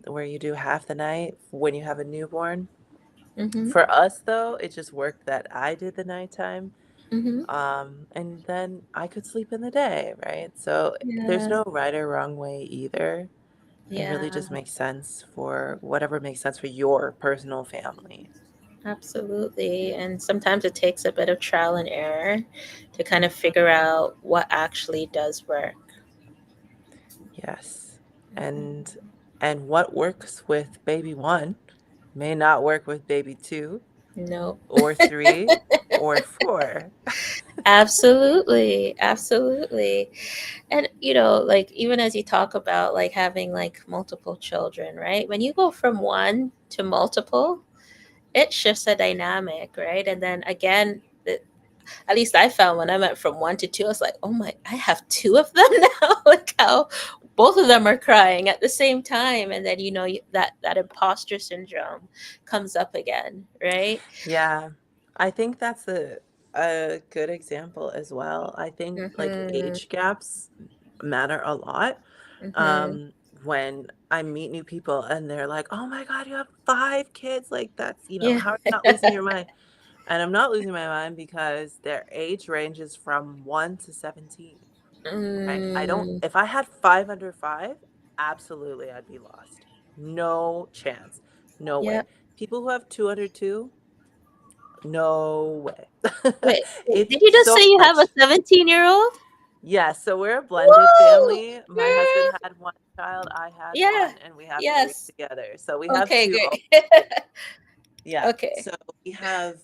where you do half the night when you have a newborn. Hmm. For us, though, it just worked that I did the nighttime, Hmm. and then I could sleep in the day, right? So there's Yeah. no right or wrong way either. It really Yeah. just makes sense for whatever makes sense for your personal family. Absolutely. And sometimes it takes a bit of trial and error to kind of figure out what actually does work. Yes. And and what works with baby one may not work with baby two No. or three or four. Absolutely. Absolutely. And like even as you talk about like having like multiple children, right? When you go from one to multiple, it shifts a dynamic, right? And then again, at least I found when I went from one to two, I was like, oh my, I have two of them now. Like how both of them are crying at the same time, and then that imposter syndrome comes up again, right? Yeah. I think that's a good example as well. I think like Mhm. age gaps matter a lot. Mhm. Um, when I meet new people and they're like, "Oh my God, you have 5 kids!" Like that's, Yeah. how are you not losing your mind? And I'm not losing my mind because their age ranges from 1 to 17. Right? I don't Mm. If I had 5 under 5, absolutely I'd be lost. No chance. No way. Yeah. People who have 2 under 2, no way. Wait, It's did you just so say you have a much. 17-year-old? Yeah, so we're a blended Whoa, family. My husband girl. had one child, I had Yeah. one, and we have 3 Yes. together. So we have Okay, 2 great. already. Yeah. Okay. So we have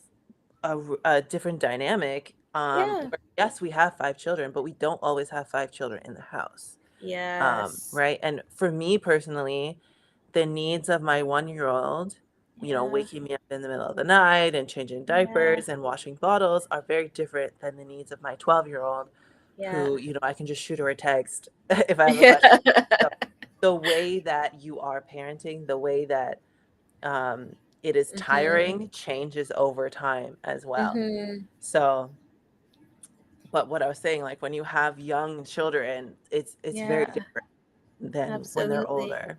a different dynamic. Yeah. Where yes, we have 5 children, but we don't always have 5 children in the house. Yes. Right? And for me personally, the needs of my 1-year-old, Yeah. waking me up in the middle of the night and changing Yeah. diapers and washing bottles are very different than the needs of my 12-year-old Yeah. who, I can just shoot her a text if I have a Yeah. question. So the way that you are parenting, the way that um, it is Mhm. tiring changes over time as well. Mhm. So, but what I was saying, like when you have young children, it's very Yeah. different than when they're Absolutely. older.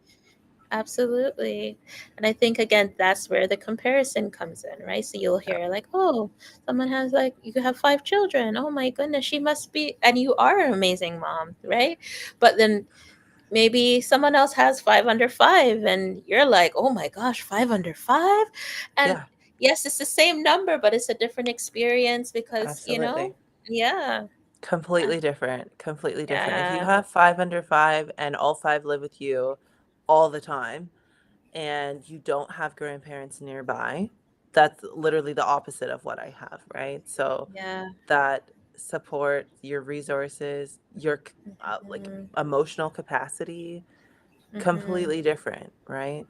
Absolutely. And I think again that's where the comparison comes in, right? So you'll Yeah. hear like, "Oh, someone has like you have 5 children. Oh my goodness, she must be and you are an amazing mom, right?" But then maybe someone else has 5 under 5 and you're like, "Oh my gosh, 5 under 5?" And Yeah, yes, it's the same number, but it's a different experience because, absolutely. yeah. uh, Completely different. Completely different. If you Yeah. have 5 under 5 and all five live with you all the time, and you don't have grandparents nearby, that's literally the opposite of what I have, right? So Yeah. that support, your resources, your like Mhm. emotional capacity, Mhm. completely different, right?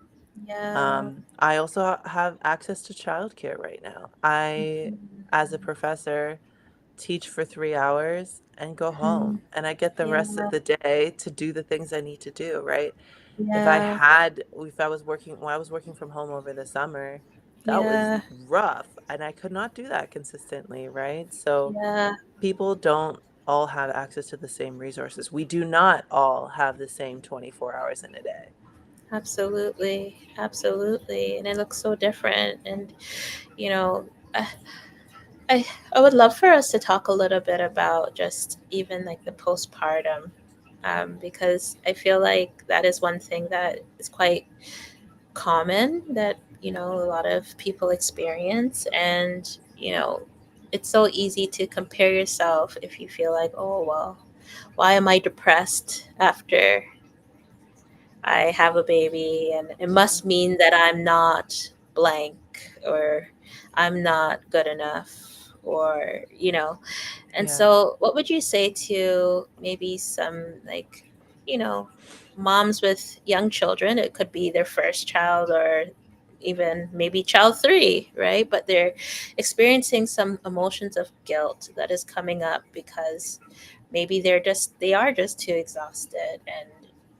Yeah. I also have access to childcare right now. I, Mhm. as a professor, teach for 3 hours and go home, Mhm. and I get the rest of Yeah. the day to do the things I need to do, right? Yeah. If I was working when I was working from home over the summer, that was Yeah. rough, and I could not do that consistently, right? So Yeah. people don't all have access to the same resources. We do not all have the same 24 hours in a day. Absolutely. Absolutely. And it looks so different. And, you know, I, I would love for us to talk a little bit about just even like the postpartum, because I feel like that is one thing that is quite common that, a lot of people experience. And, it's so easy to compare yourself if you feel like, oh, well, why am I depressed after I have a baby, and it must Mhm. mean that I'm not blank, or I'm not good enough, or and Yeah. so what would you say to maybe some, like, you know moms with young children? It could be their first child, or even maybe child 3, right? But they're experiencing some emotions of guilt that is coming up because maybe they are just too exhausted, and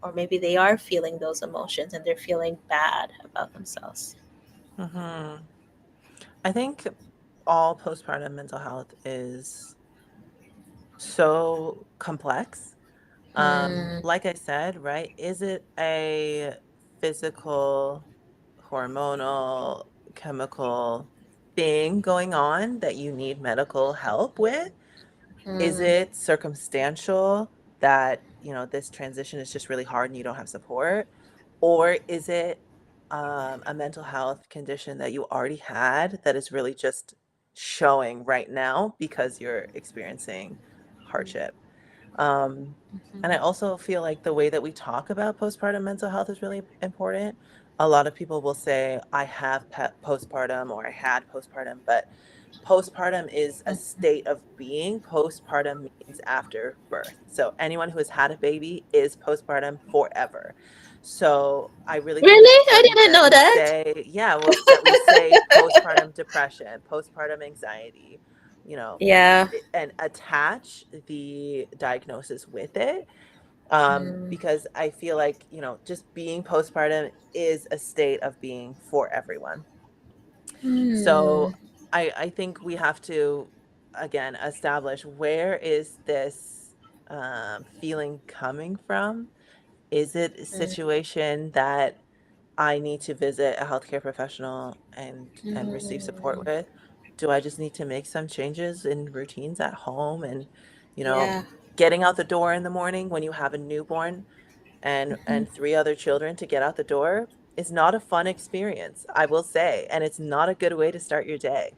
or maybe they are feeling those emotions and they're feeling bad about themselves. Hmm. I think all postpartum mental health is so complex. Mm, Like I said, right? Is it a physical, hormonal, chemical thing going on that you need medical help with? Is mm, it circumstantial that, this transition is just really hard and you don't have support? Or is it a mental health condition that you already had that is really just showing right now because you're experiencing hardship? Um, and I mhm, also feel like the way that we talk about postpartum mental health is really important. A lot of people will say, I have postpartum or I had postpartum, but postpartum is a mhm. state of being. Postpartum means after birth. So anyone who has had a baby is postpartum forever. So I really think it's Really? I important didn't that know we that. say, yeah, well, that we say postpartum depression, postpartum anxiety, you know, Yeah. and attach the diagnosis with it. Mm, Because I feel like, just being postpartum is a state of being for everyone. So mm, I think we have to, again, establish where is this feeling coming from? Is it a mm, situation that I need to visit a healthcare professional and receive support mm. with? Do I just need to make some changes in routines at home and, you know, Yeah. getting out the door in the morning when you have a newborn Mhm. and three other children to get out the door is not a fun experience, I will say, and it's not a good way to start your day.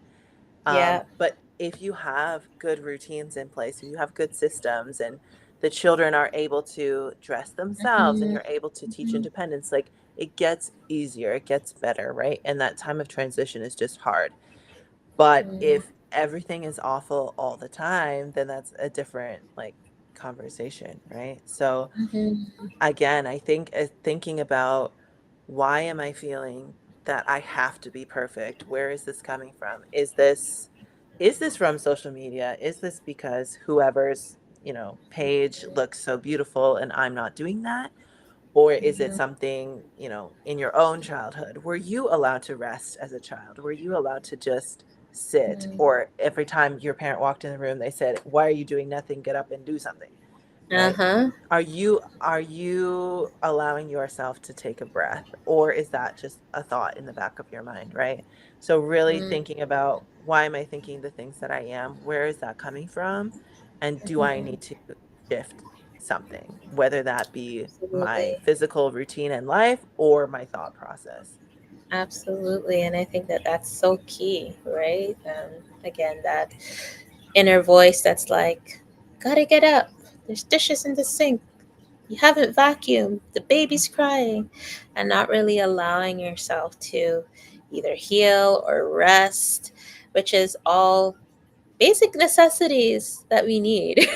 Yeah. But if you have good routines in place, if you have good systems, and the children are able to dress themselves and Mhm, you're able to teach mhm, independence, like it gets easier, it gets better, right? And that time of transition is just hard. But mm. if everything is awful all the time, then that's a different, like, conversation, right? So Mm-hmm. again, I think thinking about, why am I feeling that I have to be perfect? Where is this coming from? Is this from social media? Is this because whoever's, page looks so beautiful and I'm not doing that? Or is it Mm-hmm. something, in your own childhood? Were you allowed to rest as a child? Were you allowed to just sit? Or every time your parent walked in the room, they said, "Why are you doing nothing? Get up and do something." Right? Uh-huh. Are you allowing yourself to take a breath, or is that just a thought in the back of your mind, right? So really thinking about, why am I thinking the things that I am? Where is that coming from? And do I Mm-hmm. need to shift something, whether that be my Absolutely. physical routine in life or my thought process? Absolutely. And I think that that's so key, right? Again, that inner voice that's like, gotta get up. There's dishes in the sink. You haven't vacuumed. The baby's crying. And not really allowing yourself to either heal or rest, which is all basic necessities that we need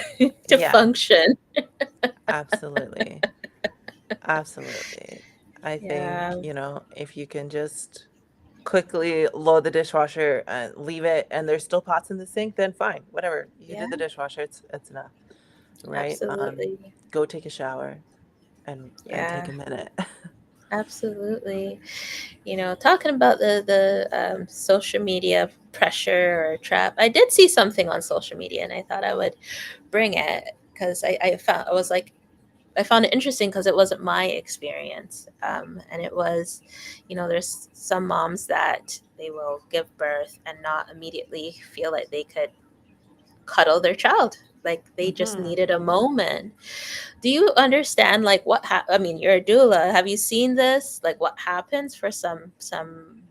to Yeah, function. absolutely. Absolutely. I think, Yeah. if you can just quickly load the dishwasher and leave it and there's still pots in the sink, then fine, whatever. You Yeah. did the dishwasher, it's enough, right? Absolutely. Go take a shower and Yeah. take a minute. Absolutely. Talking about the social media pressure or trap, I did see something on social media, and I thought I would bring it because I found it interesting because it wasn't my experience, and it was, there's some moms that they will give birth and not immediately feel like they could cuddle their child, like they just Hmm. needed a moment. Do you understand like I mean, you're a doula. Have you seen this? Like what happens for some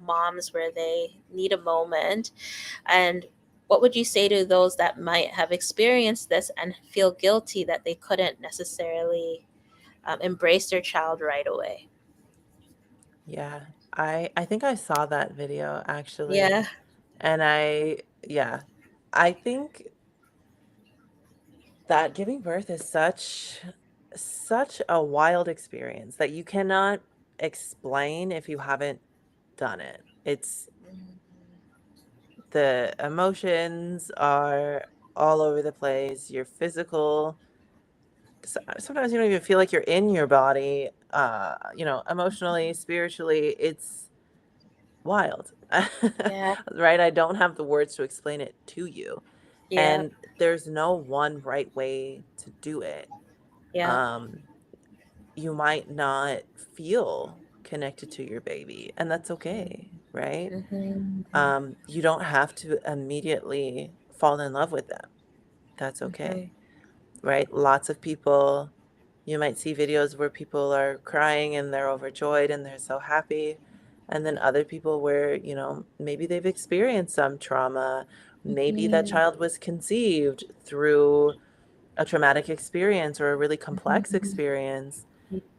moms where they need a moment, and what would you say to those that might have experienced this and feel guilty that they couldn't necessarily embrace their child right away? Yeah. I think I saw that video actually. Yeah. And yeah, I think that giving birth is such a wild experience that you cannot explain if you haven't done it. It's The emotions are all over the place. Your physical, sometimes you don't even feel like you're in your body. Emotionally, spiritually, it's wild. Yeah. Right? I don't have the words to explain it to you. Yeah. And there's no one right way to do it. Yeah. Um, you might not feel connected to your baby, and that's okay, right? Mm-hmm. You don't have to immediately fall in love with them. That's Mm-hmm. okay, right? Lots of people, you might see videos where people are crying and they're overjoyed and they're so happy. And then other people where, maybe they've experienced some trauma. Maybe that Mm-hmm. child was conceived through a traumatic experience or a really complex Mm-hmm. experience.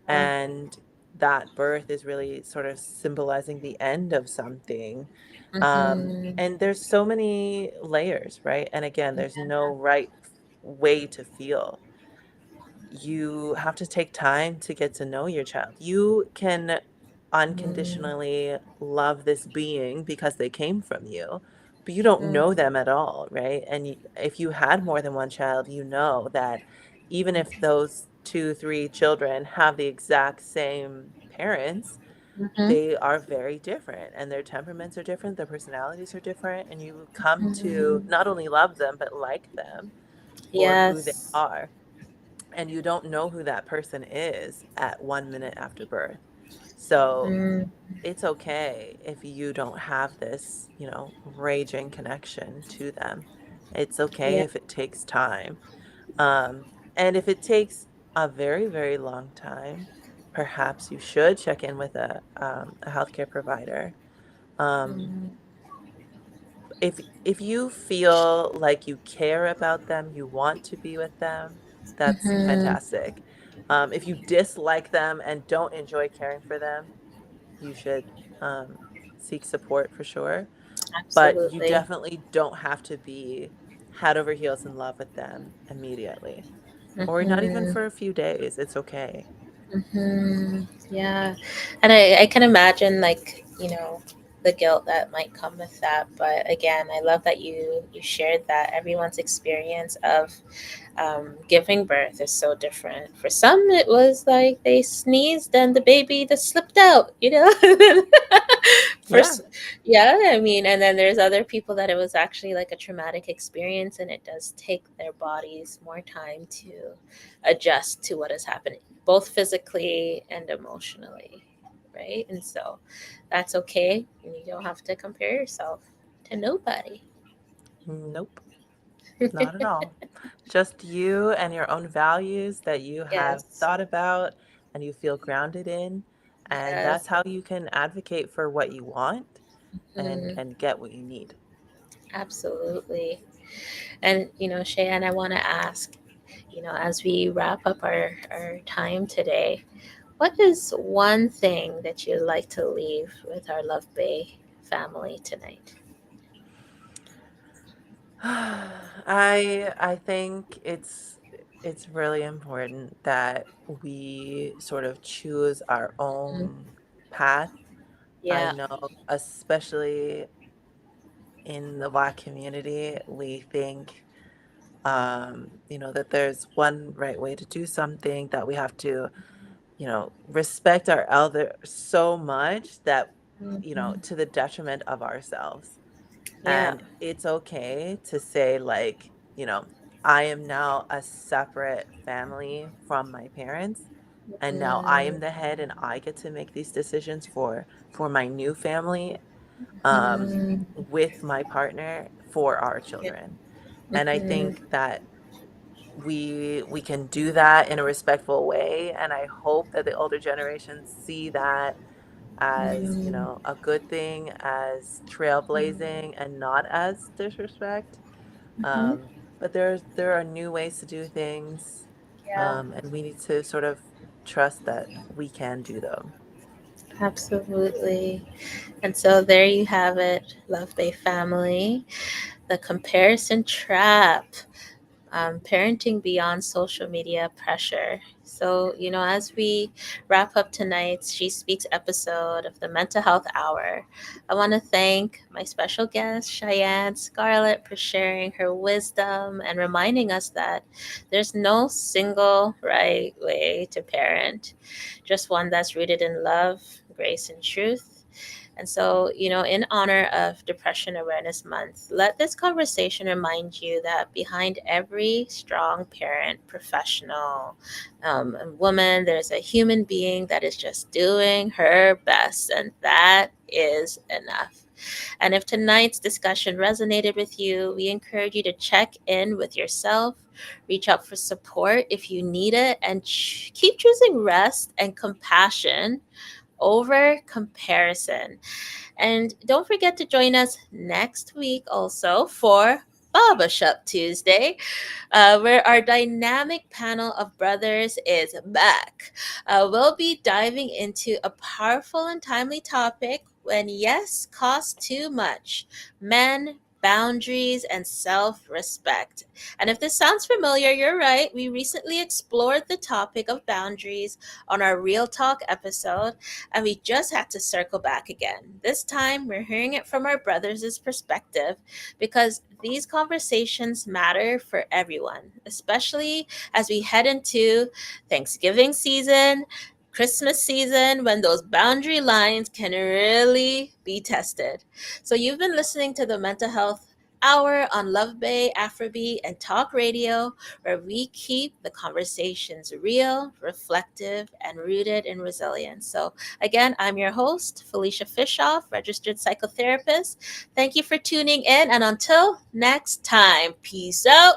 Yeah. And that birth is really sort of symbolizing the end of something. Mm-hmm. And there's so many layers, right? And again, there's no right way to feel. You have to take time to get to know your child. You can unconditionally love this being because they came from you, but you don't Mm-hmm. know them at all, right? And if you had more than one child, you know that even if those two, three children have the exact same parents, Mm-hmm. they are very different and their temperaments are different, their personalities are different, and you come to Mm-hmm. not only love them, but like them for who they Yes. are. And you don't know who that person is at 1 minute after birth. So Mm, it's okay if you don't have this, raging connection to them. It's okay yeah. if it takes time. Um, and if it takes a very, very long time, perhaps you should check in with a healthcare provider. Um, Mm, if you feel like you care about them, you want to be with them, that's mhm. fantastic. If you dislike them and don't enjoy caring for them, you should um, seek support for sure. But you Absolutely. definitely don't have to be head over heels in love with them immediately. or not even Mm-hmm. for a few days. It's okay. Mm-hmm. Yeah. And I can imagine, like, the guilt that might come with that. But again, I love that you shared that everyone's experience of giving birth is so different. For some, it was like they sneezed and the baby just slipped out, Yeah. First, yeah, I mean, and then there's other people that it was actually like a traumatic experience, and it does take their bodies more time to adjust to what is happening, both physically and emotionally, right? And so that's okay. And you don't have to compare yourself to nobody. Nope, not at all. Just you and your own values that you have Yes, thought about and you feel grounded in. And yes. that's how you can advocate for what you want Mm, and get what you need. absolutely. And, Cheyenne, I want to ask, as we wrap up our time today, what is one thing that you'd like to leave with our Love Bay family tonight? I think it's really important that we sort of choose our Mm, own path. I yeah. know, especially in the Black community, we think, that there's one right way to do something, that we have to, respect our elder so much that, Hmm. to the detriment of ourselves. Yeah. And it's okay to say, like, I am now a separate family from my parents. And now I am Mm, the head and I get to make these decisions for my new family, mm, with my partner, for our yeah. children. And I Hmm. think that we can do that in a respectful way, and I hope that the older generations see that as, Mm, a good thing, as trailblazing, and not as disrespect. mhm. But there are new ways to do things, Yeah, and we need to sort of trust that we can do them. absolutely. And so there you have it, Love Bay family, the comparison trap. Parenting beyond social media pressure. So, as we wrap up tonight's She Speaks episode of the Mental Health Hour, I want to thank my special guest, Cheyenne Scarlett, for sharing her wisdom and reminding us that there's no single right way to parent, just one that's rooted in love, grace, and truth. And so, in honor of Depression Awareness Month, let this conversation remind you that behind every strong parent, professional, and woman, there's a human being that is just doing her best, and that is enough. And if tonight's discussion resonated with you, we encourage you to check in with yourself, reach out for support if you need it, and keep choosing rest and compassion over comparison. And don't forget to join us next week also for Baba Shop Tuesday, where our dynamic panel of brothers is back. We'll be diving into a powerful and timely topic: when yes costs too much, men, boundaries, and self respect. And if this sounds familiar, you're right. We recently explored the topic of boundaries on our Real Talk episode, and we just had to circle back again. This time, we're hearing it from our brothers' perspective, because these conversations matter for everyone, especially as we head into Thanksgiving season, Christmas season, when those boundary lines can really be tested. So, you've been listening to the Mental Health Hour on Love Bay, Afrobeat, and Talk Radio, where we keep the conversations real, reflective, and rooted in resilience. So, again, I'm your host, Felicia Fishoff, registered psychotherapist. Thank you for tuning in, and until next time, peace out.